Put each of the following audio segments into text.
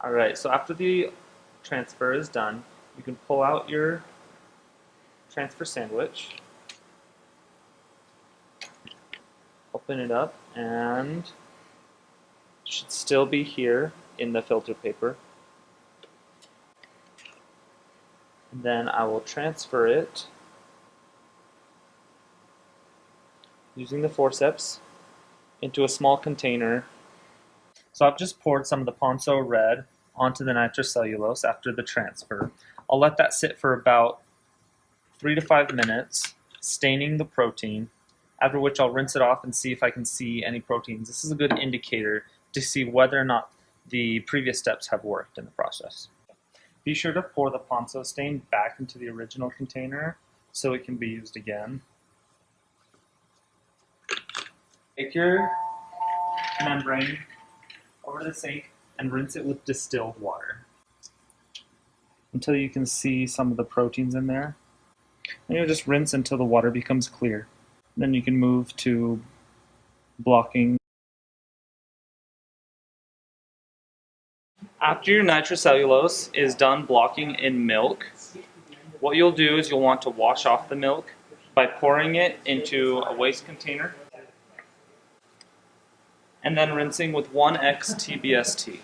Alright, so after the transfer is done, you can pull out your transfer sandwich, open it up, and it should still be here in the filter paper. And then I will transfer it using the forceps into a small container. So I've just poured some of the Ponzo Red onto the nitrocellulose after the transfer. I'll let that sit for about 3 to 5 minutes, staining the protein, after which I'll rinse it off and see if I can see any proteins. This is a good indicator to see whether or not the previous steps have worked in the process. Be sure to pour the Ponzo stain back into the original container so it can be used again. Take your membrane over to the sink and rinse it with distilled water until you can see some of the proteins in there. And you'll just rinse until the water becomes clear. Then you can move to blocking. After your nitrocellulose is done blocking in milk, what you'll do is you'll want to wash off the milk by pouring it into a waste container and then rinsing with 1x TBST.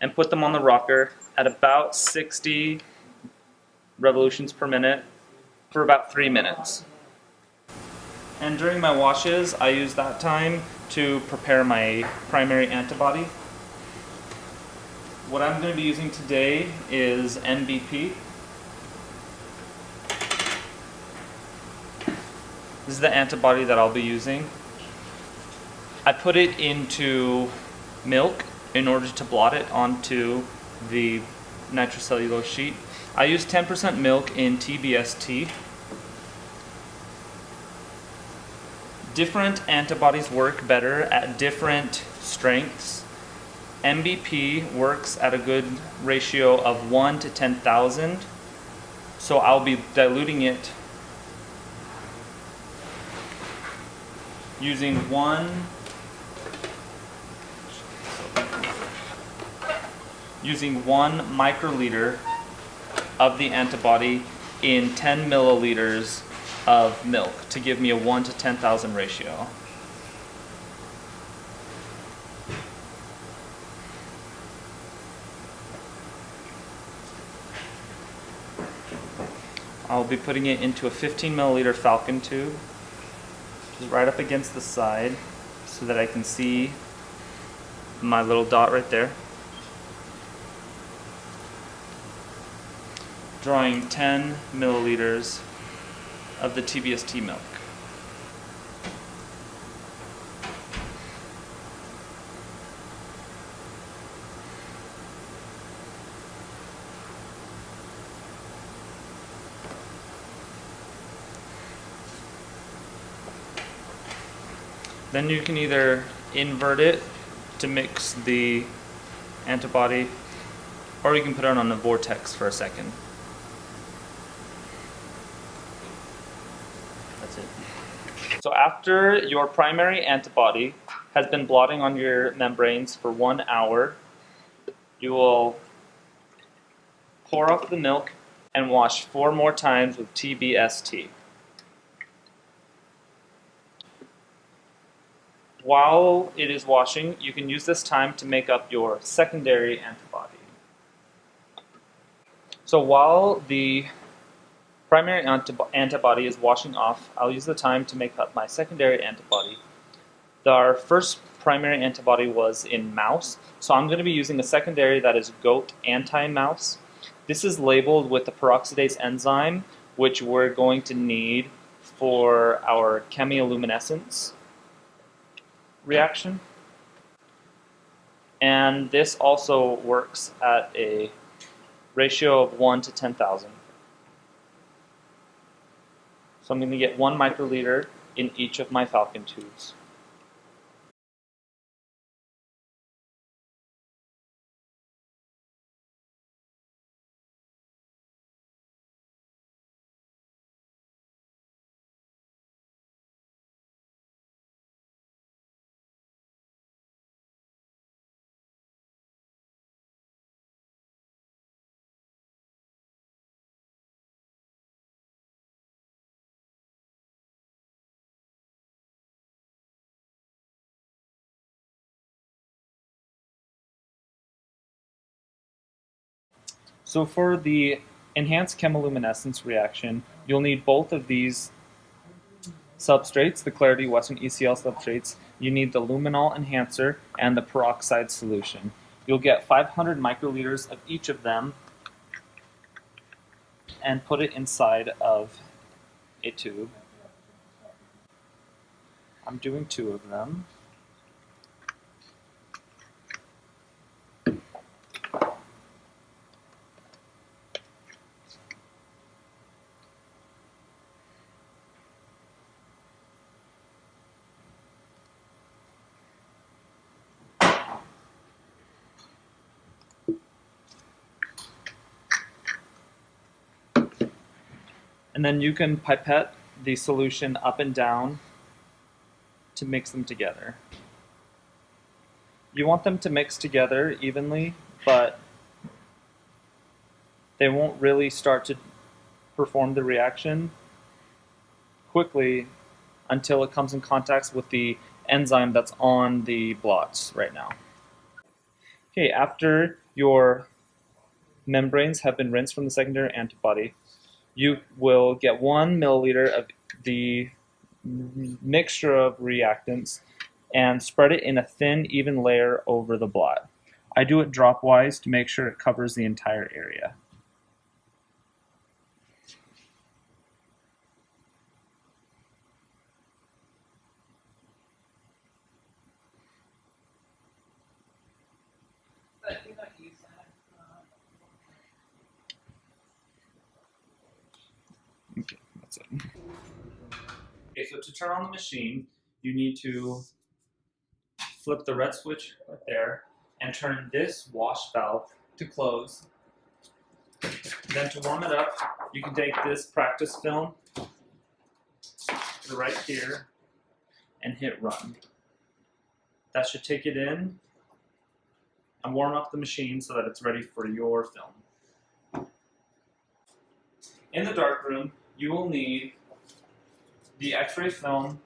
And put them on the rocker at about 60 revolutions per minute for about 3 minutes. And during my washes, I use that time to prepare my primary antibody. What I'm going to be using today is NBP. This is the antibody that I'll be using. I put it into milk in order to blot it onto the nitrocellulose sheet. I use 10% milk in TBST. Different antibodies work better at different strengths. MBP works at a good ratio of 1 to 10,000, so I'll be diluting it using one microliter of the antibody in 10 milliliters of milk to give me a 1 to 10,000 ratio. I'll be putting it into a 15 milliliter Falcon tube, just right up against the side so that I can see my little dot right there. Drawing 10 milliliters of the TBST milk. Then you can either invert it to mix the antibody, or you can put it on a vortex for a second. That's it. So after your primary antibody has been blotting on your membranes for 1 hour, you will pour off the milk and wash 4 more times with TBST. While it is washing, you can use this time to make up your secondary antibody. So while the primary antibody is washing off, I'll use the time to make up my secondary antibody. Our first primary antibody was in mouse, so I'm going to be using a secondary that is goat anti-mouse. This is labeled with the peroxidase enzyme, which we're going to need for our chemiluminescence reaction. And this also works at a ratio of 1 to 10,000. So I'm going to get 1 microliter in each of my Falcon tubes. So for the enhanced chemiluminescence reaction, you'll need both of these substrates, the Clarity Western ECL substrates. You need the luminol enhancer and the peroxide solution. You'll get 500 microliters of each of them and put it inside of a tube. I'm doing 2 of them. And then you can pipette the solution up and down to mix them together. You want them to mix together evenly, but they won't really start to perform the reaction quickly until it comes in contact with the enzyme that's on the blots right now. Okay, after your membranes have been rinsed from the secondary antibody, you will get 1 milliliter of the mixture of reactants and spread it in a thin, even layer over the blot. I do it drop-wise to make sure it covers the entire area. Okay, that's it. Okay, so to turn on the machine, you need to flip the red switch right there and turn this wash valve to close. Then to warm it up, you can take this practice film right here and hit run. That should take it in and warm up the machine so that it's ready for your film. In the darkroom, you will need the X-ray film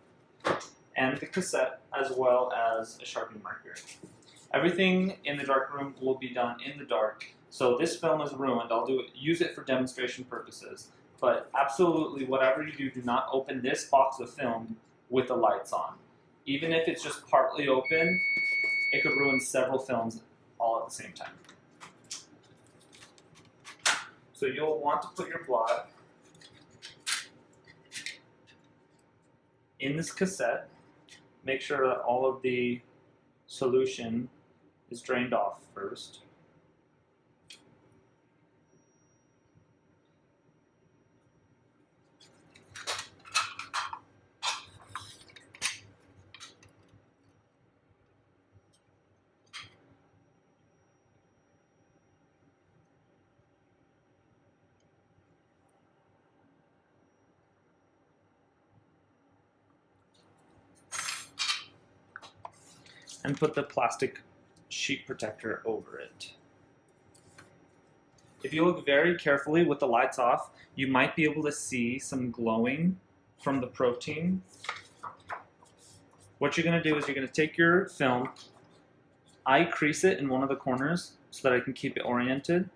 and the cassette, as well as a Sharpie marker. Everything in the darkroom will be done in the dark, so this film is ruined. I'll use it for demonstration purposes, but absolutely whatever you do, do not open this box of film with the lights on. Even if it's just partly open, it could ruin several films all at the same time. So you'll want to put your blot in this cassette. Make sure that all of the solution is drained off first. And put the plastic sheet protector over it. If you look very carefully with the lights off, you might be able to see some glowing from the protein. What you're going to do is you're going to take your film, I crease it in one of the corners so that I can keep it oriented.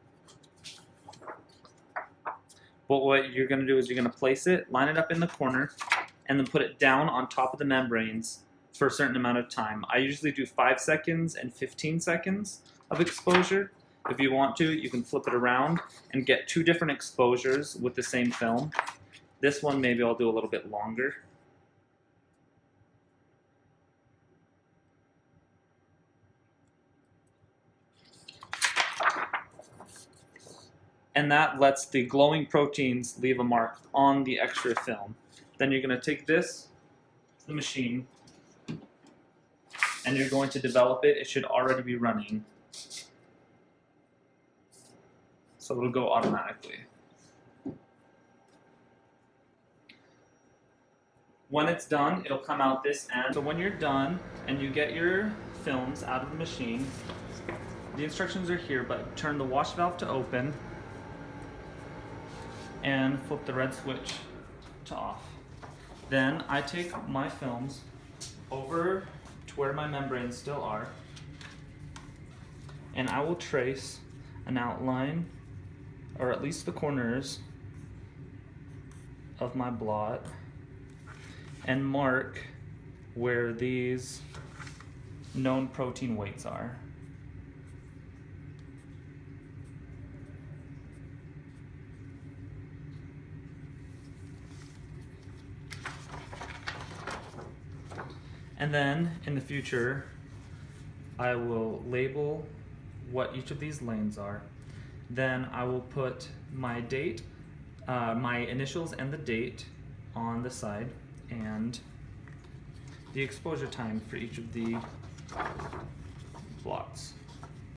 But what you're going to do is you're going to place it, line it up in the corner, and then put it down on top of the membranes for a certain amount of time. I usually do 5 seconds and 15 seconds of exposure. If you want to, you can flip it around and get 2 different exposures with the same film. This one maybe I'll do a little bit longer. And that lets the glowing proteins leave a mark on the extra film. Then you're going to take this to the machine and you're going to develop it. It should already be running, so it'll go automatically. When it's done, it'll come out this end. So when you're done and you get your films out of the machine, the instructions are here, but turn the wash valve to open and flip the red switch to off. Then I take my films over to where my membranes still are, and I will trace an outline or at least the corners of my blot, and mark where these known protein weights are. And then in the future, I will label what each of these lanes are. Then I will put my date, my initials and the date on the side, and the exposure time for each of the blots.